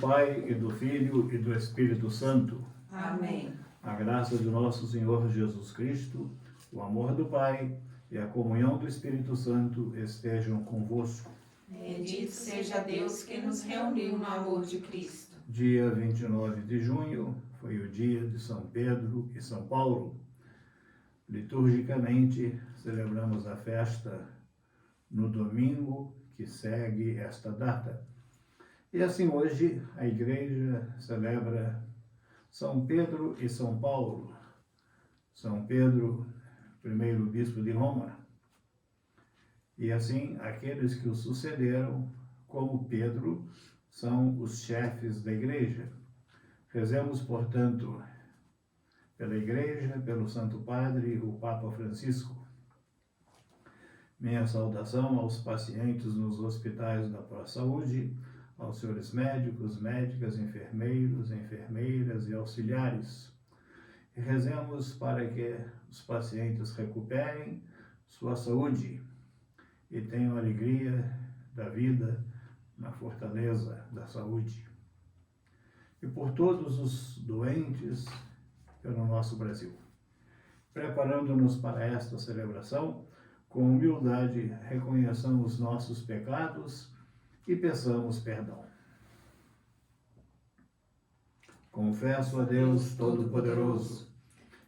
Pai, e do Filho, e do Espírito Santo. Amém. A graça de nosso Senhor Jesus Cristo, o amor do Pai e a comunhão do Espírito Santo estejam convosco. Bendito seja Deus que nos reuniu no amor de Cristo. Dia 29 de junho foi o dia de São Pedro e São Paulo. Liturgicamente, celebramos a festa no domingo que segue esta data. E assim hoje a Igreja celebra São Pedro e São Paulo. São Pedro, primeiro bispo de Roma, e assim aqueles que o sucederam, como Pedro, são os chefes da Igreja. Rezemos, portanto, pela Igreja, pelo Santo Padre, o Papa Francisco. Minha saudação aos pacientes nos hospitais da ProSaúde, aos senhores médicos, médicas, enfermeiros, enfermeiras e auxiliares. E rezemos para que os pacientes recuperem sua saúde e tenham alegria da vida na fortaleza da saúde. E por todos os doentes pelo nosso Brasil. Preparando-nos para esta celebração, com humildade reconheçamos nossos pecados e peçamos perdão. Confesso a Deus Todo-Poderoso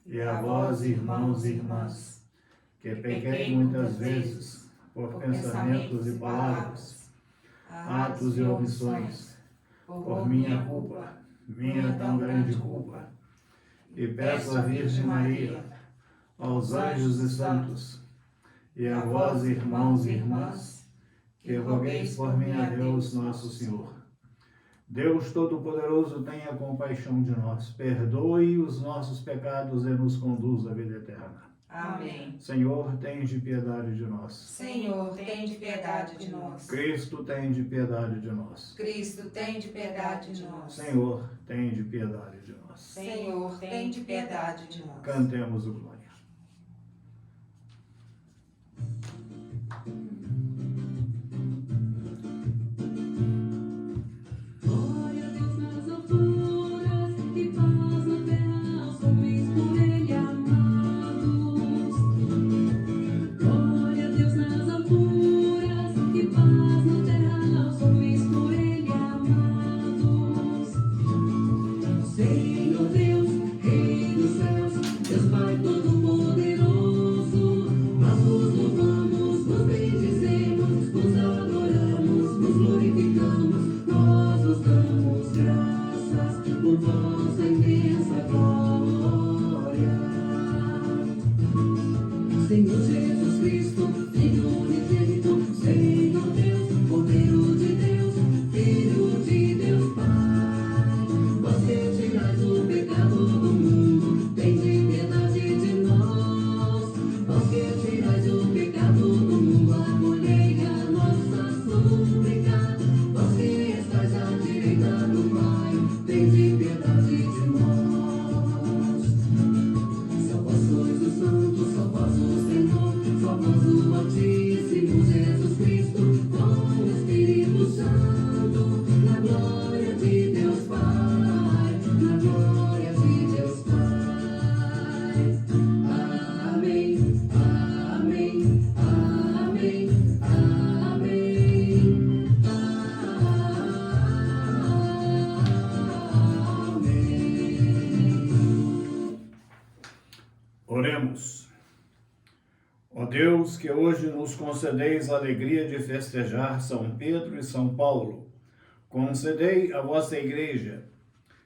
e a vós, irmãos e irmãs, que pequei muitas vezes por pensamentos e palavras, atos e omissões, por minha culpa, minha tão grande culpa. E peço à Virgem Maria, aos anjos e santos, e a vós, irmãos e irmãs, que rogueis por mim a Deus nosso Senhor. Deus Todo-Poderoso, tenha compaixão de nós, perdoe os nossos pecados e nos conduza à vida eterna. Amém. Senhor, tende piedade de nós. Senhor, tende piedade de nós. Cristo, tende piedade de nós. Cristo, tende piedade de nós. Senhor, tende piedade de nós. Senhor, tende piedade de nós. Cantemos o glória. Senhor Deus, Rei dos céus, Deus Pai Todo-Poderoso, nós vos louvamos, nos bendizemos, nos adoramos, nos glorificamos, nós vos damos graças por vossa imensa glória. Senhor Jesus Cristo, Filho unigênito, Senhor Deus, Cordeiro de Deus, Filho de Deus Pai. Vós que tirais o pecado do mundo, tende piedade de nós. Vós que tirais o pecado do mundo, acolhei a nossa súplica. Vós que estais à direita do Pai, tende piedade de nós. Só vós sois o Santo, só vós o Senhor, só vós o Altíssimo Jesus Cristo, com o Espírito Santo, na glória de Deus Pai, na glória de Deus Pai. Amém, amém, amém, amém, amém. Oremos. Ó Deus, que hoje nos concedeis a alegria de festejar São Pedro e São Paulo, concedei à vossa Igreja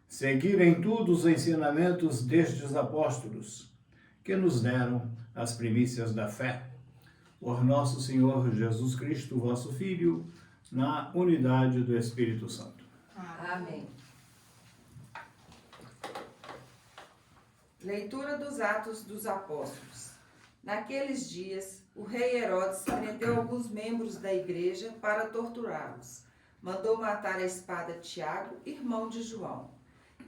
seguir em tudo os ensinamentos destes apóstolos, que nos deram as primícias da fé. Por nosso Senhor Jesus Cristo, vosso Filho, na unidade do Espírito Santo. Amém. Leitura dos Atos dos Apóstolos. Naqueles dias, o rei Herodes prendeu alguns membros da igreja para torturá-los. Mandou matar a espada Tiago, irmão de João.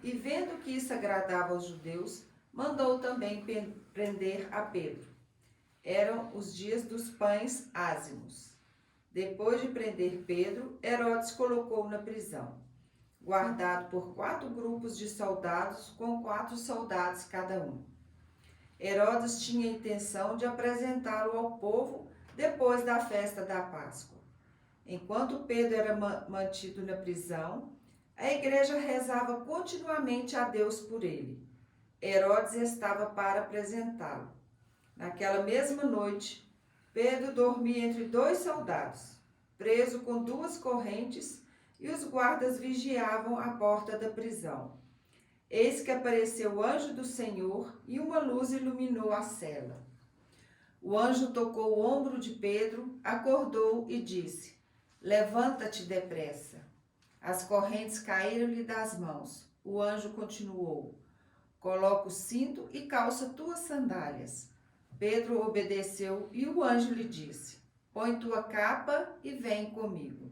E vendo que isso agradava aos judeus, mandou também prender a Pedro. Eram os dias dos pães ázimos. Depois de prender Pedro, Herodes colocou-o na prisão. guardado por 4 grupos de soldados, com 4 soldados cada um. Herodes tinha a intenção de apresentá-lo ao povo depois da festa da Páscoa. Enquanto Pedro era mantido na prisão, a igreja rezava continuamente a Deus por ele. Herodes estava para apresentá-lo. Naquela mesma noite, Pedro dormia entre 2 soldados, preso com 2 correntes, e os guardas vigiavam a porta da prisão. Eis que apareceu o anjo do Senhor e uma luz iluminou a cela. O anjo tocou o ombro de Pedro, acordou e disse: levanta-te depressa. As correntes caíram-lhe das mãos. O anjo continuou: coloca o cinto e calça tuas sandálias. Pedro obedeceu e o anjo lhe disse: põe tua capa e vem comigo.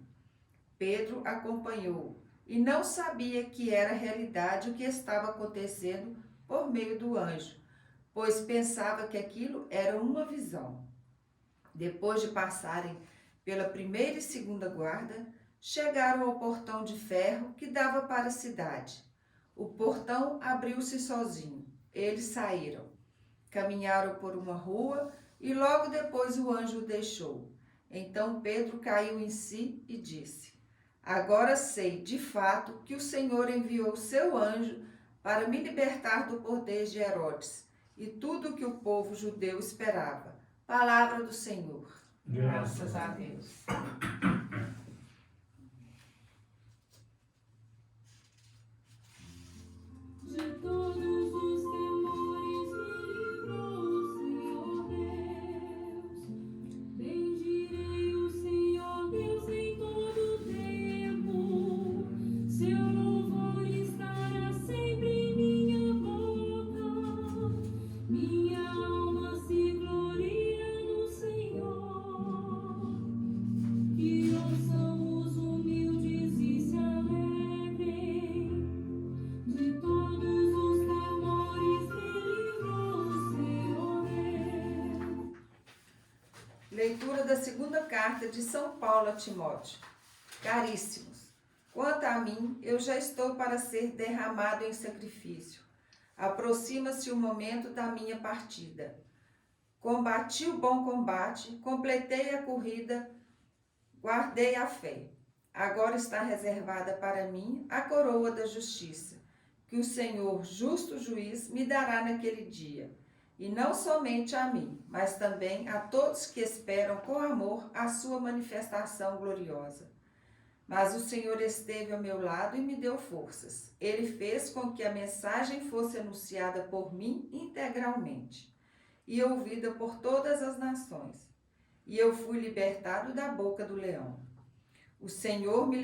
Pedro acompanhou e não sabia que era realidade o que estava acontecendo por meio do anjo, pois pensava que aquilo era uma visão. Depois de passarem pela primeira e segunda guarda, chegaram ao portão de ferro que dava para a cidade. O portão abriu-se sozinho. Eles saíram. Caminharam por uma rua e logo depois o anjo o deixou. Então Pedro caiu em si e disse: agora sei, de fato, que o Senhor enviou seu anjo para me libertar do poder de Herodes e tudo o que o povo judeu esperava. Palavra do Senhor. Graças a Deus. De todos os temores me livrou, Senhor Deus. Bendirei o Senhor Deus em todo tempo. Seu louvor estará sempre em minha boca. Minha alma se gloria no Senhor. Que ouçam os humildes e se alegrem. De todos os temores me livrou, Senhor Deus. Leitura da segunda carta de São Paulo a Timóteo. Caríssimos, quanto a mim, eu já estou para ser derramado em sacrifício. Aproxima-se o momento da minha partida. Combati o bom combate, completei a corrida, guardei a fé. Agora está reservada para mim a coroa da justiça, que o Senhor, justo juiz, me dará naquele dia. E não somente a mim, mas também a todos que esperam com amor a sua manifestação gloriosa. Mas o Senhor esteve ao meu lado e me deu forças. Ele fez com que a mensagem fosse anunciada por mim integralmente e ouvida por todas as nações. E eu fui libertado da boca do leão. O Senhor me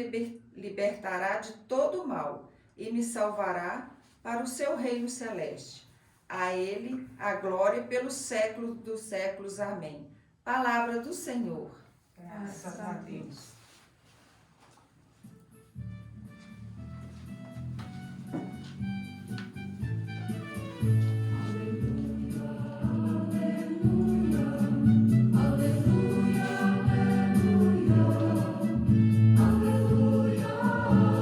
libertará de todo o mal e me salvará para o seu reino celeste. A ele a glória pelos séculos dos séculos. Amém. Palavra do Senhor. Graças a Deus. Aleluia, aleluia.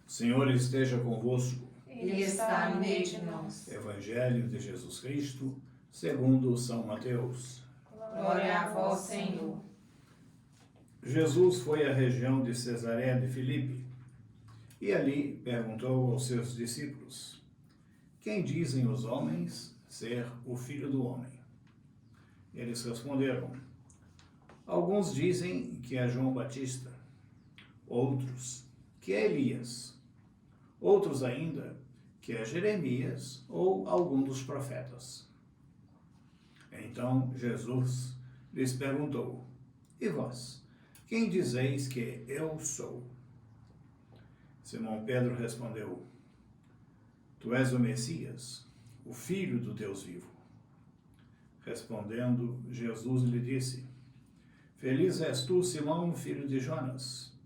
O Senhor esteja convosco. Ele está no meio de nós. Evangelho de Jesus Cristo, segundo São Mateus. Glória a vós, Senhor. Jesus foi à região de Cesareia de Filipe e ali perguntou aos seus discípulos: quem dizem os homens ser o Filho do Homem? Eles responderam: alguns dizem que é João Batista, outros que é Elias, outros ainda que é Jeremias ou algum dos profetas. Então Jesus lhes perguntou: e vós, quem dizeis que eu sou? Simão Pedro respondeu: tu és o Messias, o Filho do Deus vivo. Respondendo, Jesus lhe disse: feliz és tu, Simão, filho de Jonas,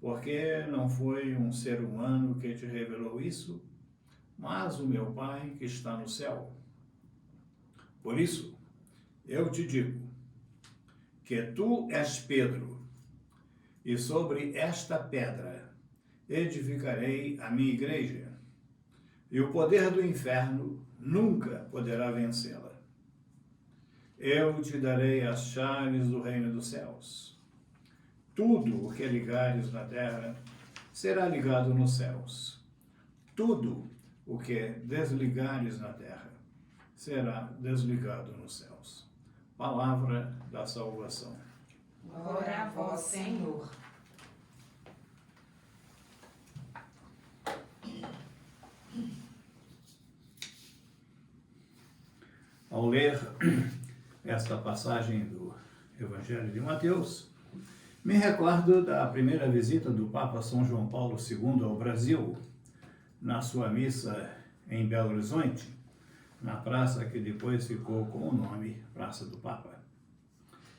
porque não foi um ser humano que te revelou isso, mas o meu Pai que está no céu. Por isso, eu te digo que tu és Pedro, e sobre esta pedra edificarei a minha igreja, e o poder do inferno nunca poderá vencê-la. Eu te darei as chaves do reino dos céus. Tudo o que ligares na terra será ligado nos céus. Tudo o que desligares na terra será desligado nos céus. Palavra da salvação. Glória a vós, Senhor. Ao ler esta passagem do Evangelho de Mateus, me recordo da primeira visita do Papa São João Paulo II ao Brasil, na sua missa em Belo Horizonte, na praça que depois ficou com o nome Praça do Papa.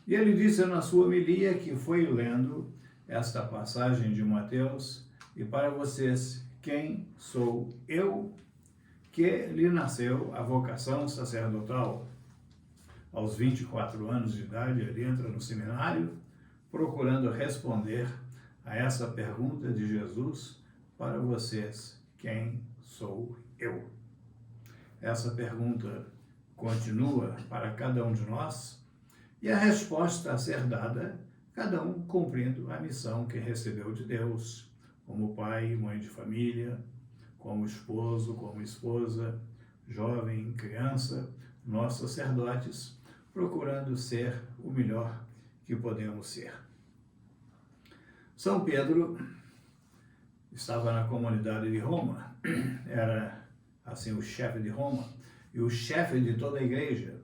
E ele disse na sua homilia que foi lendo esta passagem de Mateus: e para vocês, quem sou eu? Que lhe nasceu a vocação sacerdotal. Aos 24 anos de idade, ele entra no seminário, procurando responder a essa pergunta de Jesus: para vocês, quem sou eu? Essa pergunta continua para cada um de nós, e a resposta a ser dada, cada um cumprindo a missão que recebeu de Deus, como pai e mãe de família, como esposo, como esposa, jovem, criança, nós sacerdotes, procurando ser o melhor que podemos ser. São Pedro estava na comunidade de Roma, era assim o chefe de Roma e o chefe de toda a igreja.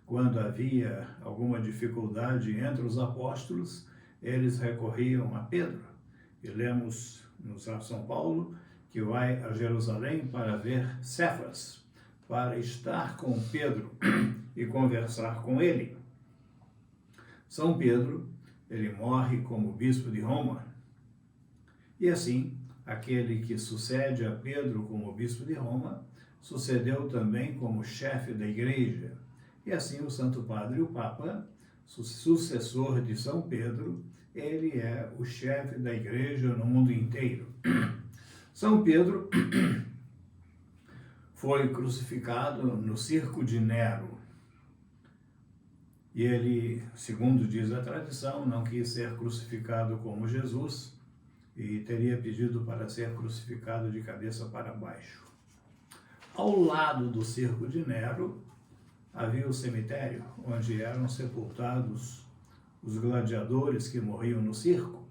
Quando havia alguma dificuldade entre os apóstolos, eles recorriam a Pedro. E lemos no São Paulo que vai a Jerusalém para ver Cefas, para estar com Pedro e conversar com ele. São Pedro, ele morre como bispo de Roma. E assim, aquele que sucede a Pedro como bispo de Roma, sucedeu também como chefe da igreja. E assim o Santo Padre, o Papa, sucessor de São Pedro, ele é o chefe da igreja no mundo inteiro. São Pedro foi crucificado no circo de Nero. E ele, segundo diz a tradição, não quis ser crucificado como Jesus e teria pedido para ser crucificado de cabeça para baixo. Ao lado do circo de Nero havia o cemitério onde eram sepultados os gladiadores que morriam no circo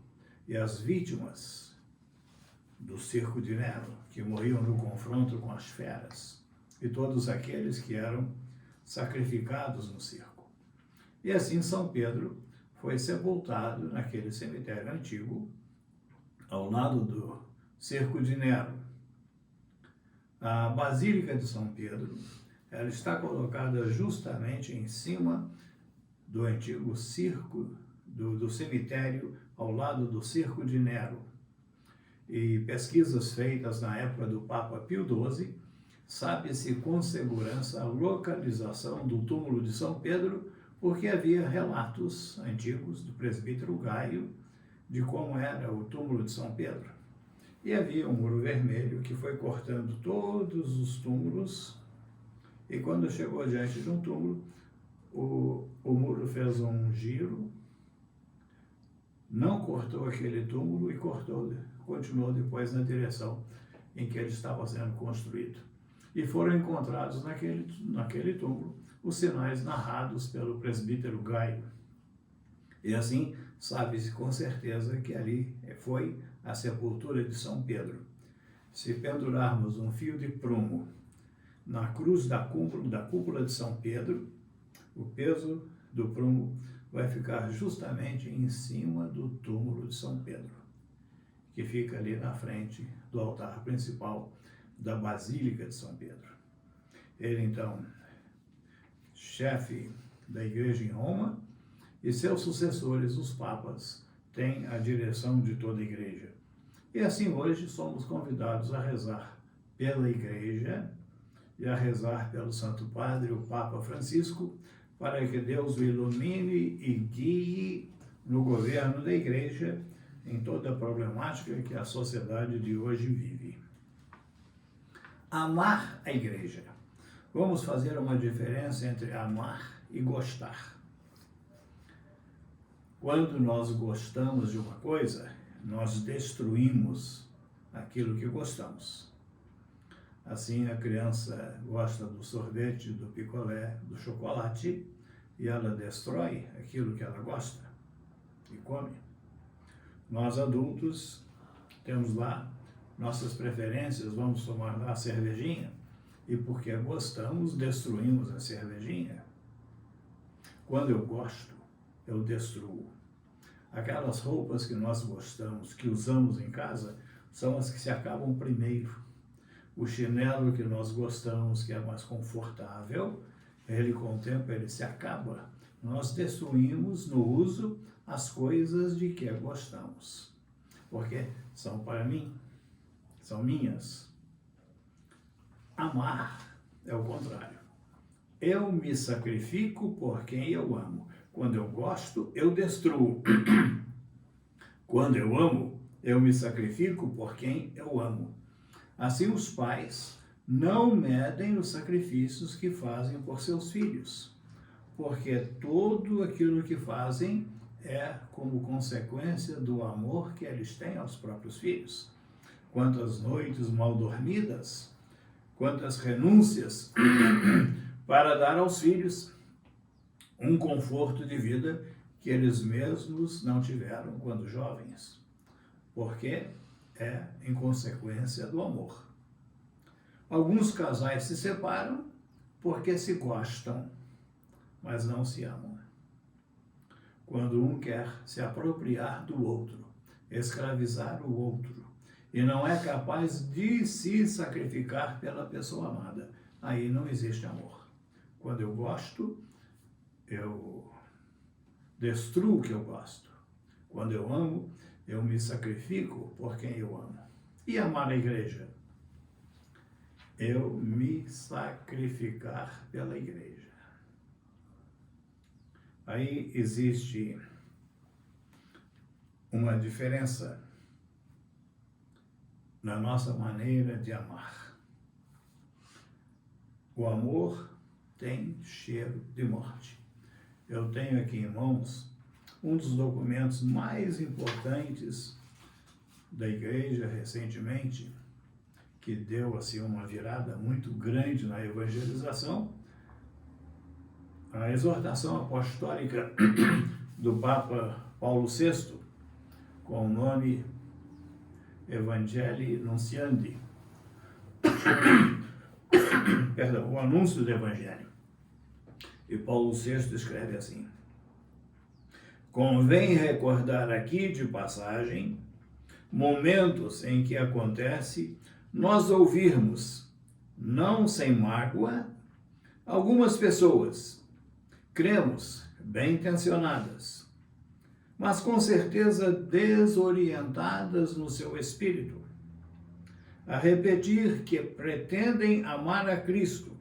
e as vítimas do circo de Nero, que morriam no confronto com as feras, e todos aqueles que eram sacrificados no circo. E assim São Pedro foi sepultado naquele cemitério antigo, ao lado do circo de Nero. A Basílica de São Pedro, ela está colocada justamente em cima do antigo circo, do cemitério, ao lado do circo de Nero. E pesquisas feitas na época do Papa Pio XII, sabe-se com segurança a localização do túmulo de São Pedro, porque havia relatos antigos do presbítero Gaio de como era o túmulo de São Pedro. E havia um muro vermelho que foi cortando todos os túmulos, e quando chegou diante de um túmulo, o muro fez um giro, não cortou aquele túmulo e continuou depois na direção em que ele estava sendo construído. E foram encontrados naquele túmulo os sinais narrados pelo presbítero Gaio. E assim, sabe-se com certeza que ali foi a sepultura de São Pedro. Se pendurarmos um fio de prumo na cruz da cúpula de São Pedro, o peso do prumo vai ficar justamente em cima do túmulo de São Pedro, que fica ali na frente do altar principal da Basílica de São Pedro. Ele, então, chefe da Igreja em Roma, e seus sucessores, os papas, têm a direção de toda a Igreja. E assim hoje somos convidados a rezar pela Igreja e a rezar pelo Santo Padre, o Papa Francisco, para que Deus o ilumine e guie no governo da Igreja em toda a problemática que a sociedade de hoje vive. Amar a Igreja. Vamos fazer uma diferença entre amar e gostar. Quando nós gostamos de uma coisa, nós destruímos aquilo que gostamos. Assim, a criança gosta do sorvete, do picolé, do chocolate, e ela destrói aquilo que ela gosta e come. Nós, adultos, temos lá nossas preferências, vamos tomar lá a cervejinha, e porque gostamos, destruímos a cervejinha. Quando eu gosto, eu destruo. Aquelas roupas que nós gostamos, que usamos em casa, são as que se acabam primeiro. O chinelo que nós gostamos, que é mais confortável, ele com o tempo ele se acaba. Nós destruímos no uso as coisas de que gostamos, porque são para mim, são minhas. Amar é o contrário. Eu me sacrifico por quem eu amo. Quando eu gosto, eu destruo. Quando eu amo, eu me sacrifico por quem eu amo. Assim, os pais não medem os sacrifícios que fazem por seus filhos, porque tudo aquilo que fazem é como consequência do amor que eles têm aos próprios filhos. Quantas noites mal dormidas, quantas renúncias para dar aos filhos um conforto de vida que eles mesmos não tiveram quando jovens, porque é em consequência do amor. Alguns casais se separam porque se gostam, mas não se amam. Quando um quer se apropriar do outro, escravizar o outro, e não é capaz de se sacrificar pela pessoa amada, aí não existe amor. Quando eu gosto, eu destruo o que eu gosto. Quando eu amo, eu me sacrifico por quem eu amo. E amar a Igreja? Eu me sacrificar pela Igreja. Aí existe uma diferença na nossa maneira de amar. O amor tem cheiro de morte. Eu tenho aqui em mãos um dos documentos mais importantes da Igreja recentemente, que deu assim uma virada muito grande na evangelização, a exortação apostólica do Papa Paulo VI, com o nome Evangelii Nunciandi, perdão, o anúncio do Evangelho. E Paulo VI escreve assim: convém recordar aqui de passagem momentos em que acontece nós ouvirmos, não sem mágoa, algumas pessoas, cremos, bem intencionadas, mas com certeza desorientadas no seu espírito, a repetir que pretendem amar a Cristo,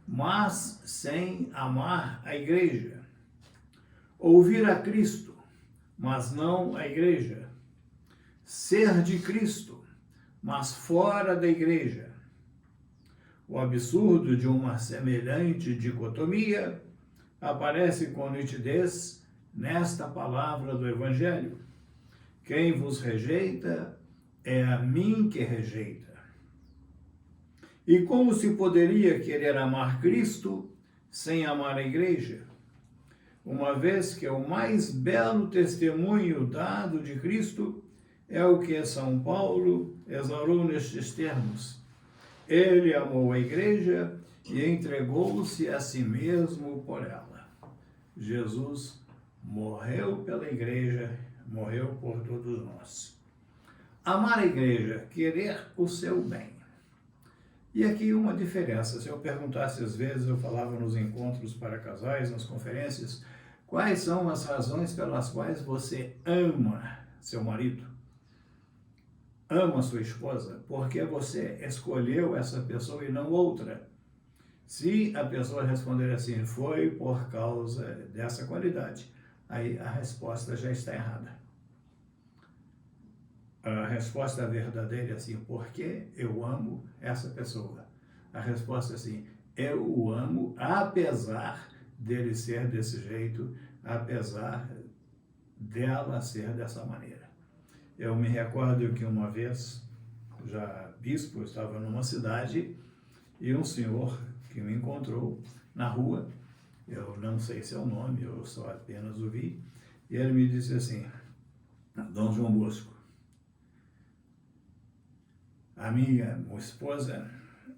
mas sem amar a Igreja. Ouvir a Cristo, mas não a Igreja. Ser de Cristo, mas fora da igreja. O absurdo de uma semelhante dicotomia aparece com nitidez nesta palavra do Evangelho. Quem vos rejeita é a mim que rejeita. E como se poderia querer amar Cristo sem amar a igreja? Uma vez que o mais belo testemunho dado de Cristo é o que São Paulo exorou nestes termos. Ele amou a igreja e entregou-se a si mesmo por ela. Jesus morreu pela igreja, morreu por todos nós. Amar a igreja, querer o seu bem. E aqui uma diferença. Se eu perguntasse às vezes, eu falava nos encontros para casais, nas conferências, quais são as razões pelas quais você ama seu marido? Ama sua esposa? Porque você escolheu essa pessoa e não outra. Se a pessoa responder assim, foi por causa dessa qualidade, aí a resposta já está errada. A resposta verdadeira é assim, porque eu amo essa pessoa. A resposta é assim, eu o amo apesar dele ser desse jeito, apesar dela ser dessa maneira. Eu me recordo que uma vez, já bispo, eu estava numa cidade e um senhor que me encontrou na rua, eu não sei seu nome, eu só apenas o vi, e ele me disse assim, Dom João Bosco, a minha esposa,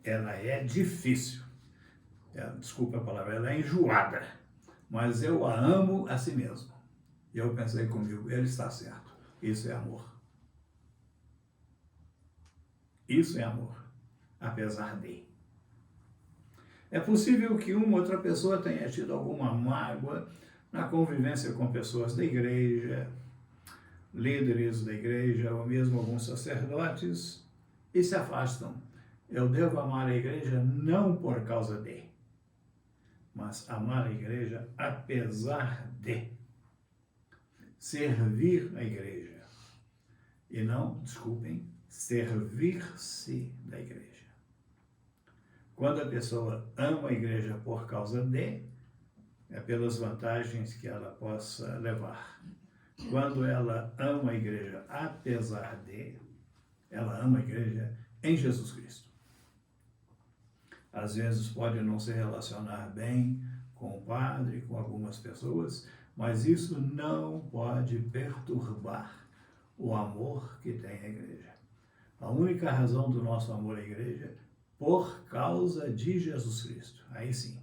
ela é difícil, desculpa a palavra, ela é enjoada, mas eu a amo a si mesmo. E eu pensei comigo, ele está certo, isso é amor. Isso é amor, apesar de. É possível que uma outra pessoa tenha tido alguma mágoa na convivência com pessoas da igreja, líderes da igreja, ou mesmo alguns sacerdotes, e se afastam. Eu devo amar a igreja não por causa de, mas amar a igreja apesar de. Servir a igreja. E não, desculpem, servir-se da igreja. Quando a pessoa ama a igreja por causa de, é pelas vantagens que ela possa levar. Quando ela ama a igreja apesar de, ela ama a igreja em Jesus Cristo. Às vezes pode não se relacionar bem com o padre, com algumas pessoas, mas isso não pode perturbar o amor que tem a igreja. A única razão do nosso amor à igreja, por causa de Jesus Cristo. Aí sim.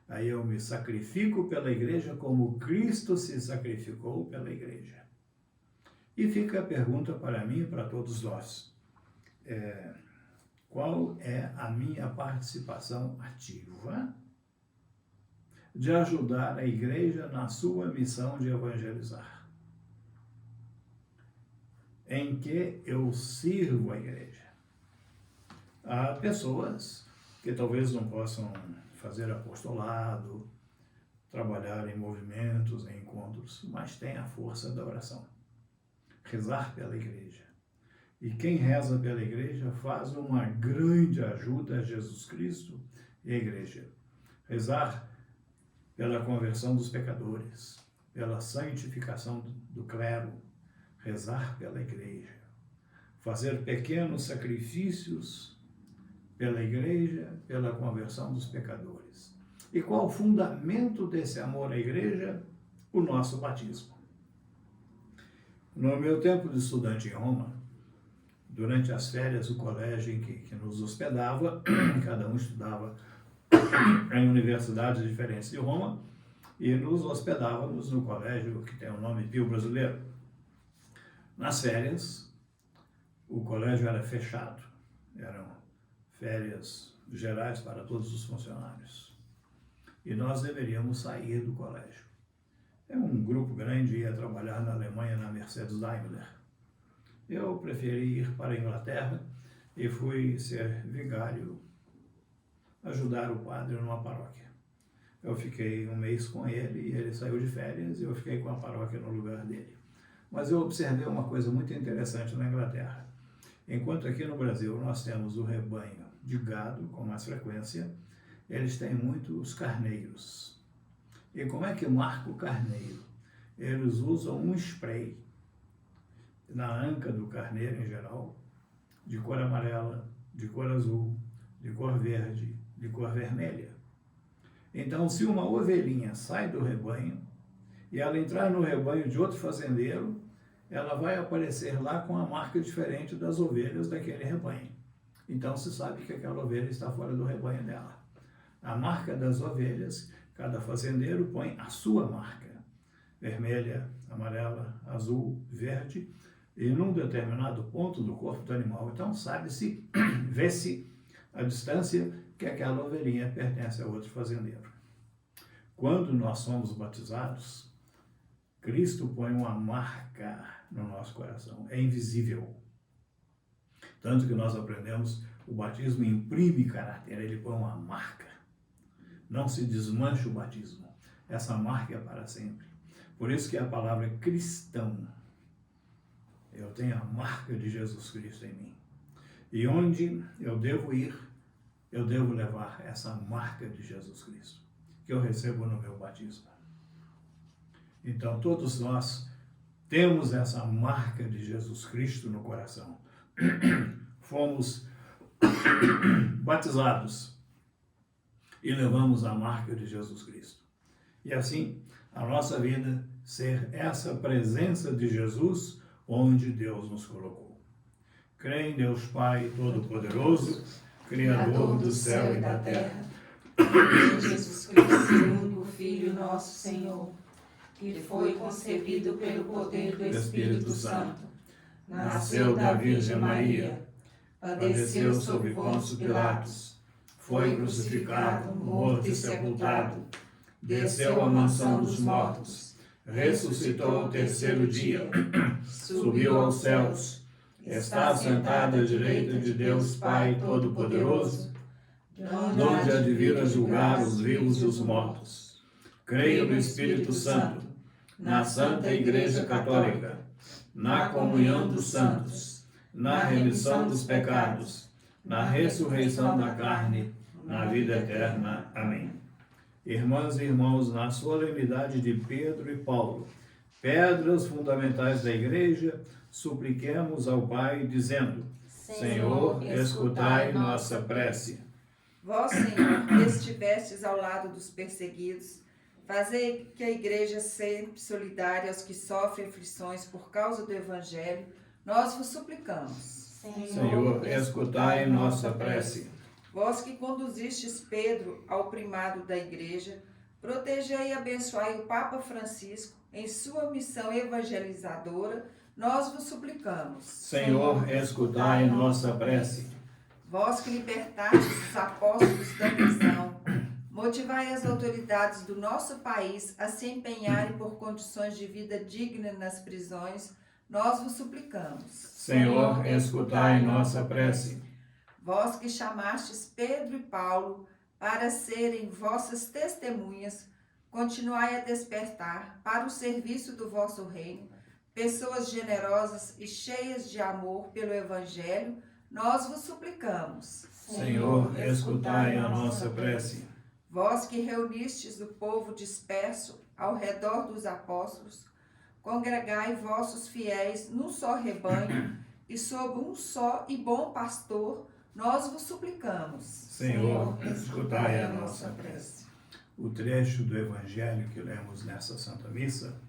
Aí eu me sacrifico pela igreja como Cristo se sacrificou pela igreja. E fica a pergunta para mim e para todos nós. Qual é a minha participação ativa de ajudar a igreja na sua missão de evangelizar? Em que eu sirvo a igreja? Há pessoas que talvez não possam fazer apostolado, trabalhar em movimentos, em encontros, mas têm a força da oração. Rezar pela igreja. E quem reza pela igreja faz uma grande ajuda a Jesus Cristo e a igreja. Rezar pela conversão dos pecadores, pela santificação do clero, rezar pela igreja, fazer pequenos sacrifícios pela igreja, pela conversão dos pecadores. E qual o fundamento desse amor à igreja? O nosso batismo. No meu tempo de estudante em Roma, durante as férias, o colégio em que nos hospedava, cada um estudava em universidades diferentes de Roma, e nos hospedávamos no colégio que tem o nome Pio Brasileiro. Nas férias, o colégio era fechado, eram férias gerais para todos os funcionários. E nós deveríamos sair do colégio. Um grupo grande ia trabalhar na Alemanha, na Mercedes-Daimler. Eu preferi ir para a Inglaterra e fui ser vigário, ajudar o padre numa paróquia. Eu fiquei um mês com ele e ele saiu de férias e eu fiquei com a paróquia no lugar dele. Mas eu observei uma coisa muito interessante na Inglaterra. Enquanto aqui no Brasil nós temos o rebanho de gado com mais frequência, eles têm muitos carneiros. E como é que marca o carneiro? Eles usam um spray na anca do carneiro em geral, de cor amarela, de cor azul, de cor verde, de cor vermelha. Então, se uma ovelhinha sai do rebanho e ela entrar no rebanho de outro fazendeiro, ela vai aparecer lá com a marca diferente das ovelhas daquele rebanho. Então, se sabe que aquela ovelha está fora do rebanho dela. A marca das ovelhas, cada fazendeiro põe a sua marca. Vermelha, amarela, azul, verde, e num determinado ponto do corpo do animal. Então, sabe-se, vê-se a distância que aquela ovelhinha pertence a outro fazendeiro. Quando nós somos batizados, Cristo põe uma marca no nosso coração, é invisível. Tanto que nós aprendemos, o batismo imprime caráter, ele põe uma marca. Não se desmancha o batismo, essa marca é para sempre. Por isso que a palavra é cristão. Eu tenho a marca de Jesus Cristo em mim. E onde eu devo ir, eu devo levar essa marca de Jesus Cristo, que eu recebo no meu batismo. Então, todos nós temos essa marca de Jesus Cristo no coração. Fomos batizados e levamos a marca de Jesus Cristo. E assim, a nossa vida ser essa presença de Jesus onde Deus nos colocou. Creio em Deus Pai Todo-Poderoso, Criador do céu e da terra, Em Jesus Cristo, seu único Filho, nosso Senhor, que foi concebido pelo poder do Espírito Santo, nasceu da Virgem Maria, padeceu sob Pôncio Pilatos, foi crucificado, morto e sepultado, desceu à mansão dos mortos, ressuscitou ao terceiro dia, subiu aos céus, está sentado à direita de Deus Pai Todo-Poderoso, donde há de vir a julgar os vivos e os mortos. Creio no Espírito Santo, na Santa Igreja Católica, na comunhão dos santos, na remissão dos pecados, na ressurreição da carne, na vida eterna. Amém. Irmãs e irmãos, na solenidade de Pedro e Paulo, pedras fundamentais da Igreja, supliquemos ao Pai, dizendo: Senhor, escutai nossa prece. Vós, Senhor, que estivestes ao lado dos perseguidos, fazei que a Igreja sempre solidária aos que sofrem aflições por causa do Evangelho, nós vos suplicamos. Senhor, escutai nossa prece. Vós que conduzistes Pedro ao primado da Igreja, protegei e abençoai o Papa Francisco em sua missão evangelizadora, nós vos suplicamos. Senhor, escutai nossa prece. Vós que libertastes os apóstolos da prisão, motivai as autoridades do nosso país a se empenharem por condições de vida dignas nas prisões, nós vos suplicamos. Senhor, escutai nossa prece. Vós que chamastes Pedro e Paulo para serem vossas testemunhas, continuai a despertar para o serviço do vosso reino pessoas generosas e cheias de amor pelo Evangelho, nós vos suplicamos. Senhor, escutai a nossa prece. Vós que reunistes o povo disperso ao redor dos apóstolos, congregai vossos fiéis num só rebanho e sob um só e bom pastor, nós vos suplicamos. Senhor, escutai a nossa prece. O trecho do Evangelho que lemos nessa Santa Missa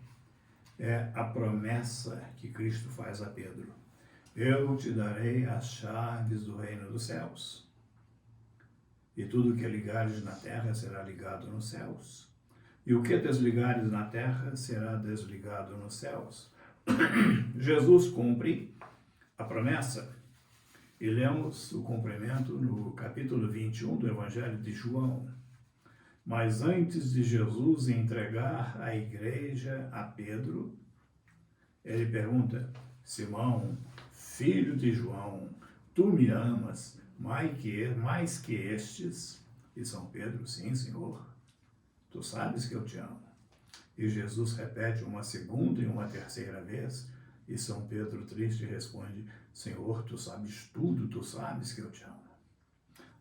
é a promessa que Cristo faz a Pedro. Eu te darei as chaves do reino dos céus. E tudo que ligares na terra será ligado nos céus. E o que desligares na terra será desligado nos céus. Jesus cumpre a promessa. E lemos o cumprimento no capítulo 21 do Evangelho de João. Mas antes de Jesus entregar a igreja a Pedro, ele pergunta: Simão, filho de João, tu me amas mais que estes? E São Pedro: sim, Senhor, tu sabes que eu te amo. E Jesus repete uma segunda e uma terceira vez: E São Pedro, triste, responde: Senhor, tu sabes tudo, tu sabes que eu te amo.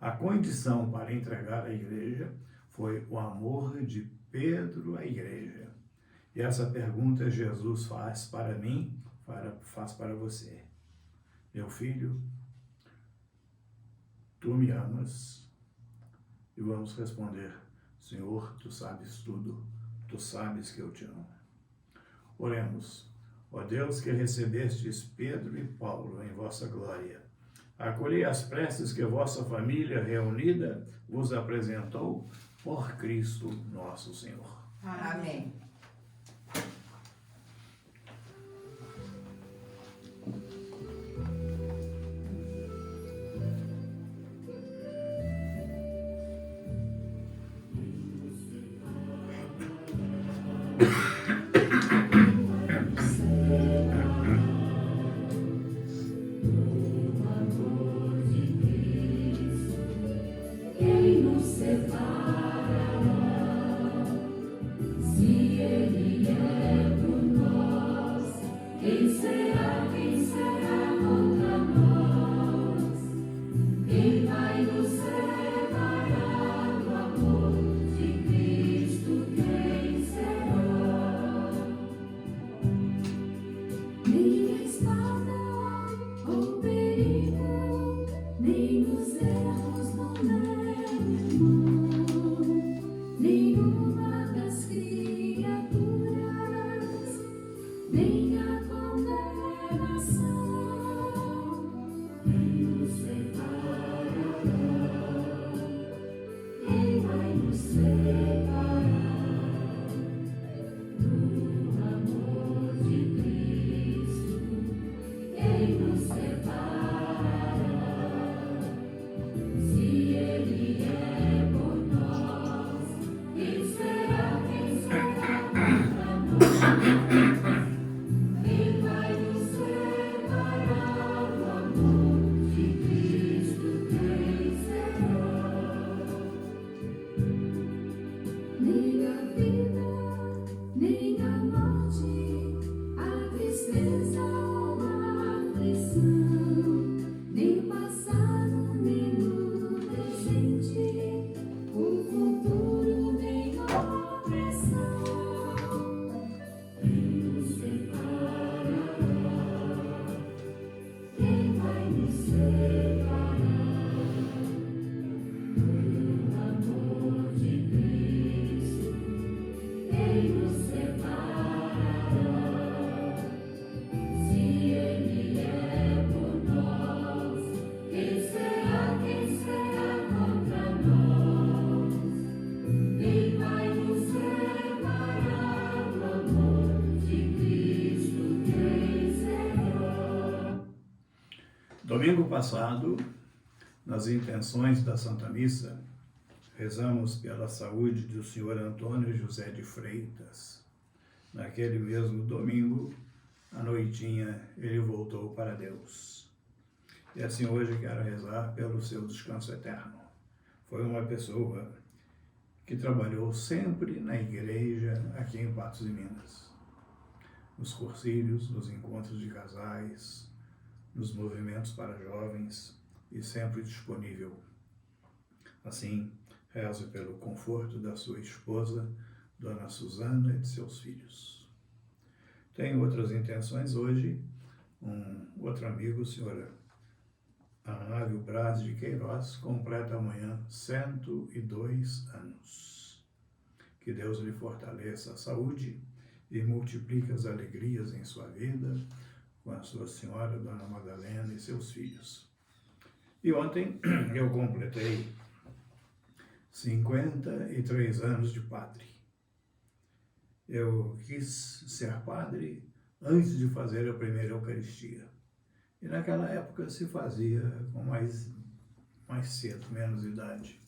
A condição para entregar a igreja foi o amor de Pedro à igreja. E essa pergunta Jesus faz para mim, faz para você. Meu filho, tu me amas? E vamos responder: Senhor, tu sabes tudo, tu sabes que eu te amo. Oremos. Ó Deus, que recebestes Pedro e Paulo em vossa glória, acolhei as preces que vossa família reunida vos apresentou por Cristo nosso Senhor. Amém. Quem nos separará? Se Ele é por nós, quem será contra nós? Quem vai nos separar do amor de Cristo? Quem será? Nem a espada ou perigo, nem os erros não nenhuma das criaturas, nem a condenação, quem nos separará? Quem vai nos separar do amor de Cristo? Quem nos separará? Se Ele é por nós, quem será contra nós? Quem vai nos separar do amor de Cristo? Quem será? Nem a vida, nem a morte, a tristeza ou a aflição, nem o passado, nem o presente, o futuro, nem a opressão. Quem nos separará? Quem vai nos separar do amor de Cristo? Quem nos separará? Se Ele é por nós, quem será contra nós? Quem vai nos separar do amor de Cristo? Quem será? Domingo passado, nas intenções da Santa Missa, rezamos pela saúde do senhor Antônio José de Freitas. Naquele mesmo domingo, à noitinha, ele voltou para Deus. E assim hoje quero rezar pelo seu descanso eterno. Foi uma pessoa que trabalhou sempre na igreja aqui em Patos de Minas. Nos cursílios, nos encontros de casais, nos movimentos para jovens e sempre disponível. Assim, rezo pelo conforto da sua esposa, Dona Suzana, e de seus filhos. Tenho outras intenções hoje. Um outro amigo, o senhor Anávio Braz de Queiroz, completa amanhã 102 anos. Que Deus lhe fortaleça a saúde e multiplique as alegrias em sua vida, com a sua senhora, Dona Madalena, e seus filhos. E ontem eu completei 53 anos de padre. Eu quis ser padre antes de fazer a primeira Eucaristia. E naquela época se fazia com mais cedo, menos idade.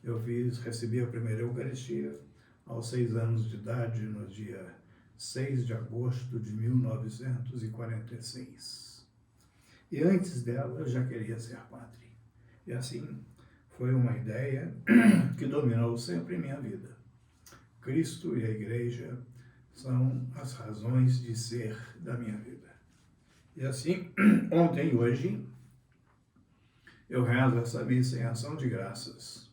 Eu recebi a primeira Eucaristia aos 6 anos de idade, no dia 6 de agosto de 1946. E antes dela eu já queria ser padre. E assim foi uma ideia que dominou sempre minha vida. Cristo e a Igreja são as razões de ser da minha vida. E assim, ontem e hoje, eu rezo essa missa em ação de graças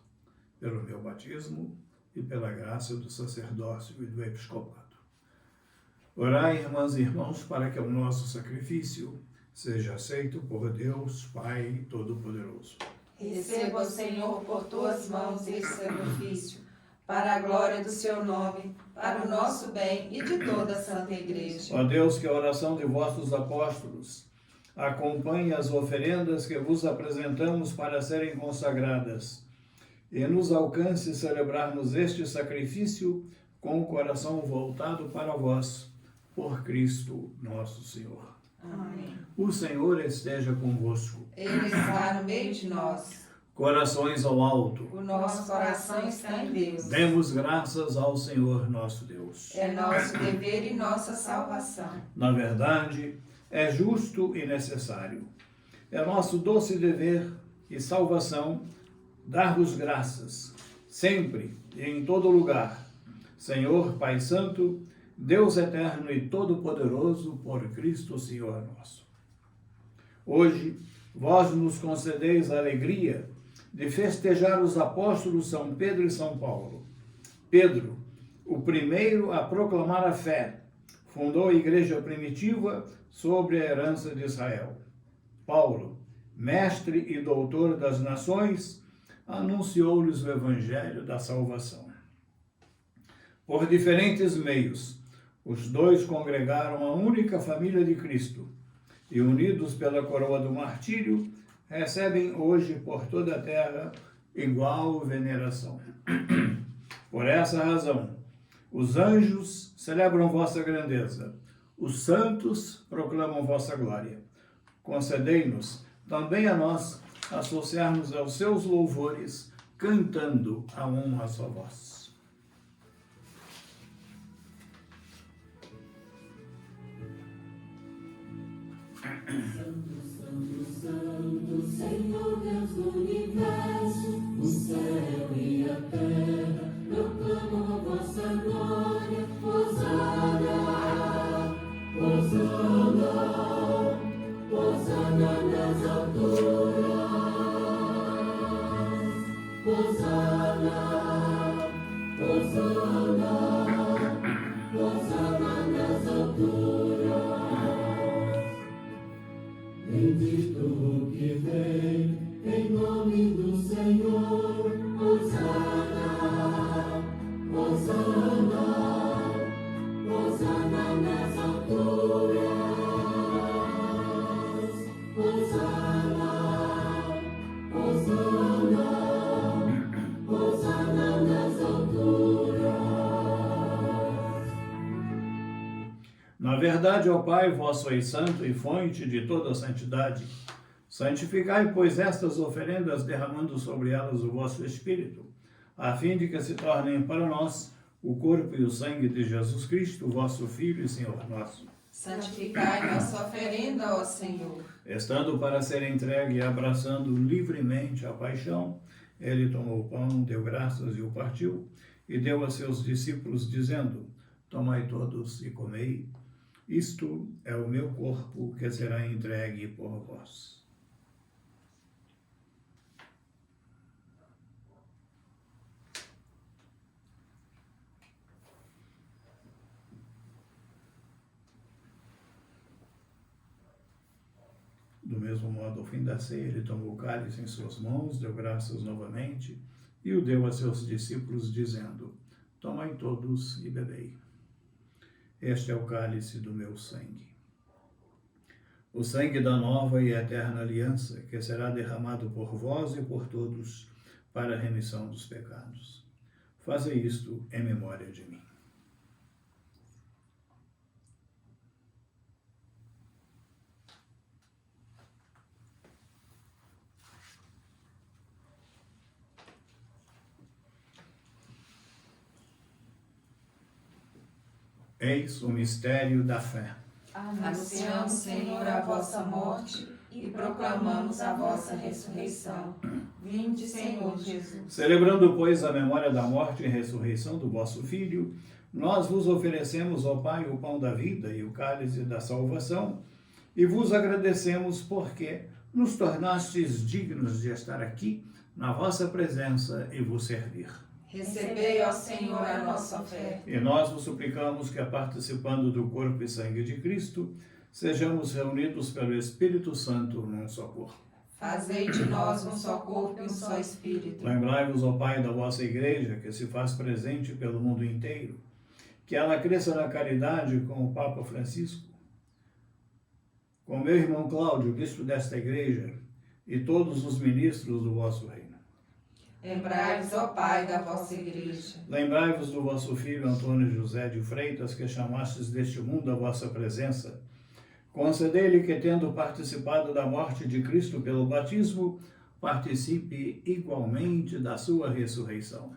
pelo meu batismo e pela graça do sacerdócio e do episcopado. Orai, irmãs e irmãos, para que o nosso sacrifício seja aceito por Deus, Pai Todo-Poderoso. Receba, Senhor, por tuas mãos este sacrifício, para a glória do seu nome, para o nosso bem e de toda a Santa Igreja. Ó Deus, que a oração de vossos apóstolos acompanhe as oferendas que vos apresentamos para serem consagradas e nos alcance celebrarmos este sacrifício com o coração voltado para vós, por Cristo nosso Senhor. Amém. O Senhor esteja convosco. Ele está no meio de nós. Corações ao alto. O nosso coração está em Deus. Demos graças ao Senhor nosso Deus. É nosso dever e nossa salvação. Na verdade, é justo e necessário. É nosso doce dever e salvação dar-vos graças, sempre e em todo lugar. Senhor, Pai Santo, Deus eterno e todo-poderoso, por Cristo Senhor nosso. Hoje, vós nos concedeis a alegria de festejar os apóstolos São Pedro e São Paulo. Pedro, o primeiro a proclamar a fé, fundou a igreja primitiva sobre a herança de Israel. Paulo, mestre e doutor das nações, anunciou-lhes o evangelho da salvação. Por diferentes meios, os dois congregaram a única família de Cristo e, unidos pela coroa do martírio, recebem hoje por toda a terra igual veneração. Por essa razão, os anjos celebram vossa grandeza, os santos proclamam vossa glória. Concedei-nos também a nós associarmos aos seus louvores, cantando a uma só voz. Senhor Deus do universo, o céu e a terra proclamam a vossa glória. Hosana, Hosana, Hosana nas alturas. Hosana, Hosana, Hosana nas alturas. Bendito o que vem, em nome do Senhor. Hosana, Hosana, Hosana nas alturas. Hosana, Hosana, Hosana nas alturas. Na verdade, ó Pai, vós sois santo e fonte de toda a santidade. Santificai, pois, estas oferendas, derramando sobre elas o vosso Espírito, a fim de que se tornem para nós o corpo e o sangue de Jesus Cristo, vosso Filho e Senhor nosso. Santificai nossa oferenda, ó Senhor. Estando para ser entregue e abraçando livremente a paixão, ele tomou o pão, deu graças e o partiu, e deu a seus discípulos, dizendo: Tomai todos e comei. Isto é o meu corpo que será entregue por vós. Do mesmo modo, ao fim da ceia, ele tomou o cálice em suas mãos, deu graças novamente e o deu a seus discípulos, dizendo: Tomai todos e bebei. Este é o cálice do meu sangue. O sangue da nova e eterna aliança, que será derramado por vós e por todos para a remissão dos pecados. Fazei isto em memória de mim. Eis o mistério da fé. Anunciamos, Senhor, a vossa morte e proclamamos a vossa ressurreição. Vinde, Senhor Jesus. Celebrando, pois, a memória da morte e ressurreição do vosso Filho, nós vos oferecemos, ó Pai, o pão da vida e o cálice da salvação, e vos agradecemos porque nos tornastes dignos de estar aqui na vossa presença e vos servir. Recebei, ó Senhor, a nossa oferta. E nós vos suplicamos que, participando do corpo e sangue de Cristo, sejamos reunidos pelo Espírito Santo num só corpo. Fazei de nós um só corpo e um só espírito. Lembrai-vos, ó Pai, da vossa Igreja, que se faz presente pelo mundo inteiro, que ela cresça na caridade com o Papa Francisco, com meu irmão Cláudio, bispo desta Igreja, e todos os ministros do vosso reino. Lembrai-vos, ó Pai, da vossa Igreja. Lembrai-vos do vosso filho Antônio José de Freitas, que chamastes deste mundo a vossa presença. Concedei-lhe que, tendo participado da morte de Cristo pelo batismo, participe igualmente da sua ressurreição.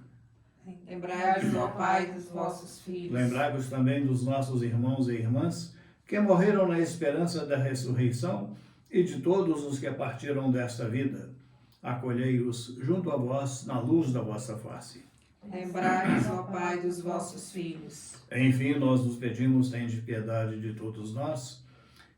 Lembrai-vos, ó Pai, dos vossos filhos. Lembrai-vos também dos nossos irmãos e irmãs que morreram na esperança da ressurreição e de todos os que partiram desta vida. Acolhei-os junto a vós na luz da vossa face. Lembrai-vos, ó Pai, dos vossos filhos. Enfim, nós vos pedimos, tende piedade de todos nós,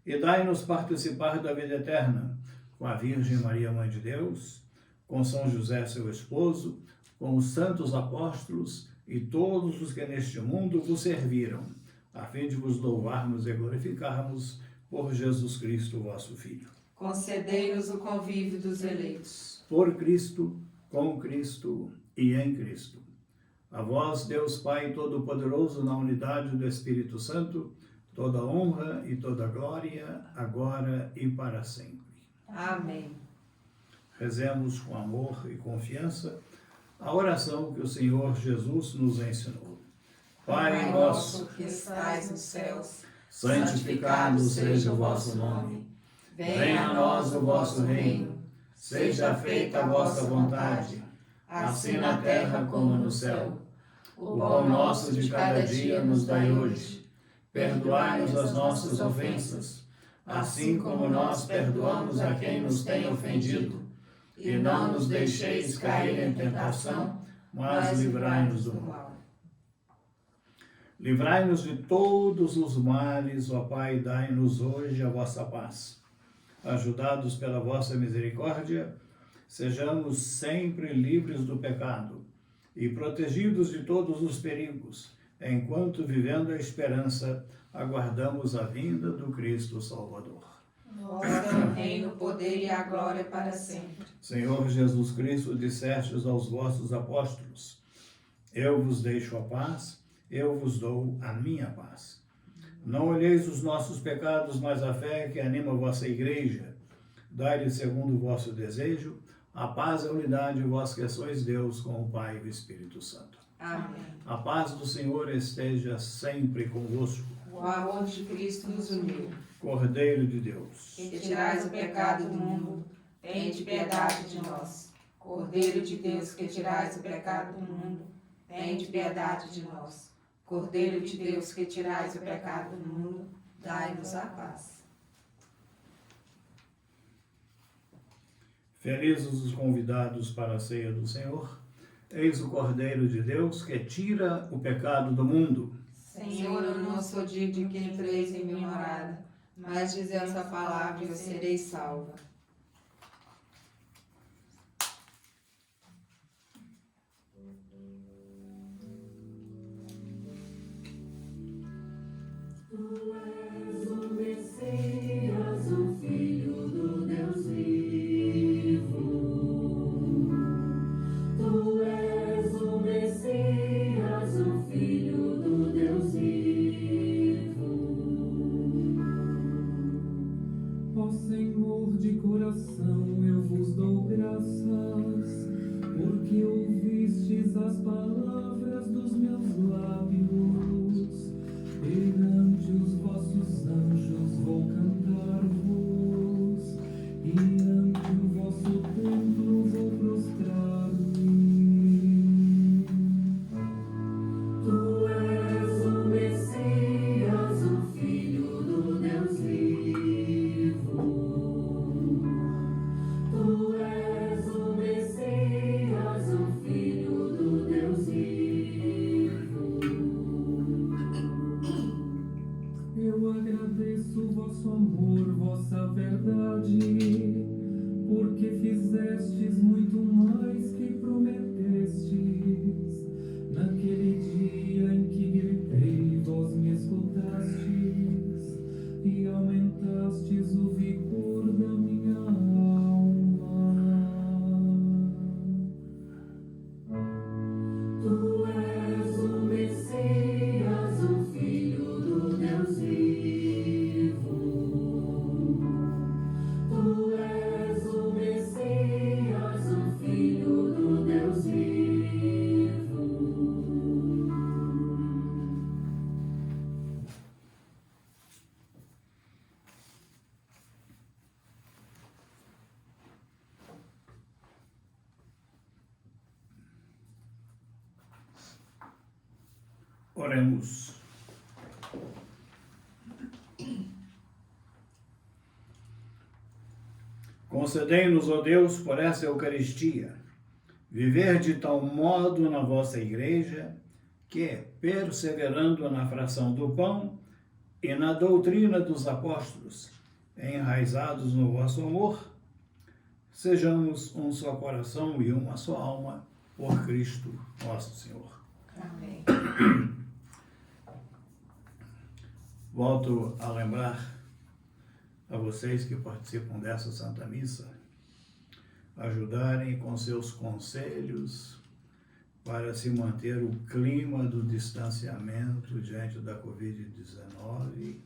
e dai-nos participar da vida eterna, com a Virgem Maria, Mãe de Deus, com São José, seu esposo, com os santos apóstolos e todos os que neste mundo vos serviram, a fim de vos louvarmos e glorificarmos por Jesus Cristo, vosso Filho. Concedei-nos o convívio dos eleitos. Por Cristo, com Cristo e em Cristo. A vós, Deus Pai Todo-Poderoso, na unidade do Espírito Santo, toda honra e toda glória, agora e para sempre. Amém. Rezemos com amor e confiança a oração que o Senhor Jesus nos ensinou. Pai nosso, que estais nos céus, santificado seja o vosso nome. Venha a nós o vosso reino. Seja feita a vossa vontade, assim na terra como no céu. O pão nosso de cada dia nos dai hoje. Perdoai-nos as nossas ofensas, assim como nós perdoamos a quem nos tem ofendido. E não nos deixeis cair em tentação, mas livrai-nos do mal. Livrai-nos de todos os males, ó Pai, e dai-nos hoje a vossa paz. Ajudados pela vossa misericórdia, sejamos sempre livres do pecado e protegidos de todos os perigos, enquanto, vivendo a esperança, aguardamos a vinda do Cristo Salvador. Vosso é o reino, o poder e a glória para sempre. Senhor Jesus Cristo, dissestes aos vossos apóstolos: eu vos deixo a paz, eu vos dou a minha paz. Não olheis os nossos pecados, mas a fé que anima a vossa Igreja. Dai-lhe, segundo o vosso desejo, a paz e a unidade, vós que sois Deus, com o Pai e o Espírito Santo. Amém. A paz do Senhor esteja sempre convosco. O amor de Cristo nos uniu. Cordeiro de Deus, Que tirais o pecado do mundo, tende piedade de nós. Cordeiro de Deus, que tirais o pecado do mundo, tende piedade de nós. Cordeiro de Deus, que tirais o pecado do mundo, dai-nos a paz. felizes os convidados para a ceia do Senhor. Eis o Cordeiro de Deus que tira o pecado do mundo. Senhor, eu não sou digno de que entreis em minha morada, mas dize essa palavra e eu serei salva. Tu és o Messias, o Filho do Deus vivo. Tu és o Messias, o Filho do Deus vivo. Ó Senhor, de coração eu vos dou graças, porque ouvistes as palavras dos meus lábios. Perante os vossos anjos vou cantar-vos, e ante o vosso templo vou prostrar-me. Tu és o Messias, o Filho do Deus vivo. Tu és o Messias, o Filho do Deus vivo. Eu agradeço o vosso piedade, porque fizestes muito mais que prometestes. Naquele dia em que gritei, vós me escutastes e aumentastes o vigor da minha alma. Tu és o Messias, o Filho do Deus vivo. Tu és o Messias, o Filho do Deus vivo. Oremos. Concedei-nos, ó Deus, por essa Eucaristia, viver de tal modo na vossa Igreja que, perseverando na fração do pão e na doutrina dos apóstolos, enraizados no vosso amor, sejamos um só coração e uma só alma, por Cristo nosso Senhor. Amém. Volto a lembrar a vocês que participam dessa Santa Missa, ajudarem com seus conselhos para se manter o clima do distanciamento diante da Covid-19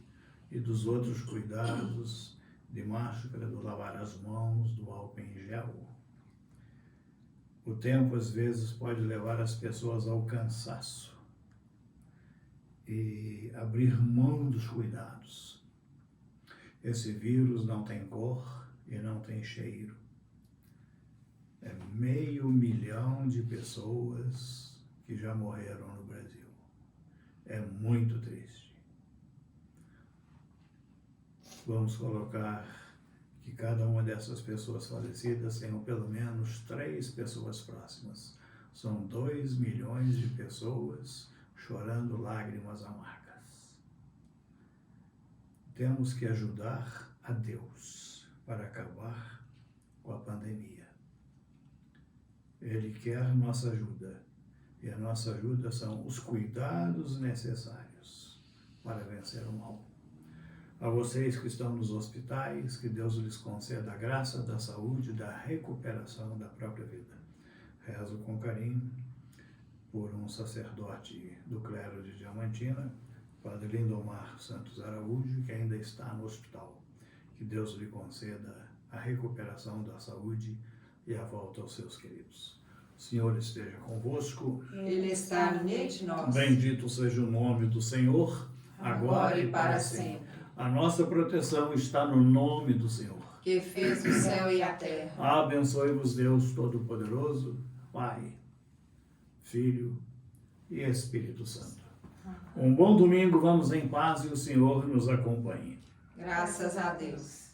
e dos outros cuidados de máscara, do lavar as mãos, do álcool em gel. O tempo, às vezes, pode levar as pessoas ao cansaço e abrir mão dos cuidados. Esse vírus não tem cor e não tem cheiro. É 500 mil de pessoas que já morreram no Brasil. É muito triste. Vamos colocar que cada uma dessas pessoas falecidas tenham pelo menos 3 pessoas próximas. São 2 milhões de pessoas chorando lágrimas amargas. Temos que ajudar a Deus para acabar com a pandemia. Ele quer nossa ajuda, e a nossa ajuda são os cuidados necessários para vencer o mal. A vocês que estão nos hospitais, que Deus lhes conceda a graça da saúde e da recuperação da própria vida. Rezo com carinho por um sacerdote do clero de Diamantina, Padre Lindomar Santos Araújo, que ainda está no hospital. Que Deus lhe conceda a recuperação da saúde e a volta aos seus queridos. O Senhor esteja convosco. Ele está no meio de nós. Bendito seja o nome do Senhor, Agora e para sempre. A nossa proteção está no nome do Senhor. Que fez o céu e a terra. Abençoe-vos Deus Todo-Poderoso, Pai, Filho e Espírito Santo. Um bom domingo, vamos em paz e o Senhor nos acompanhe. Graças a Deus.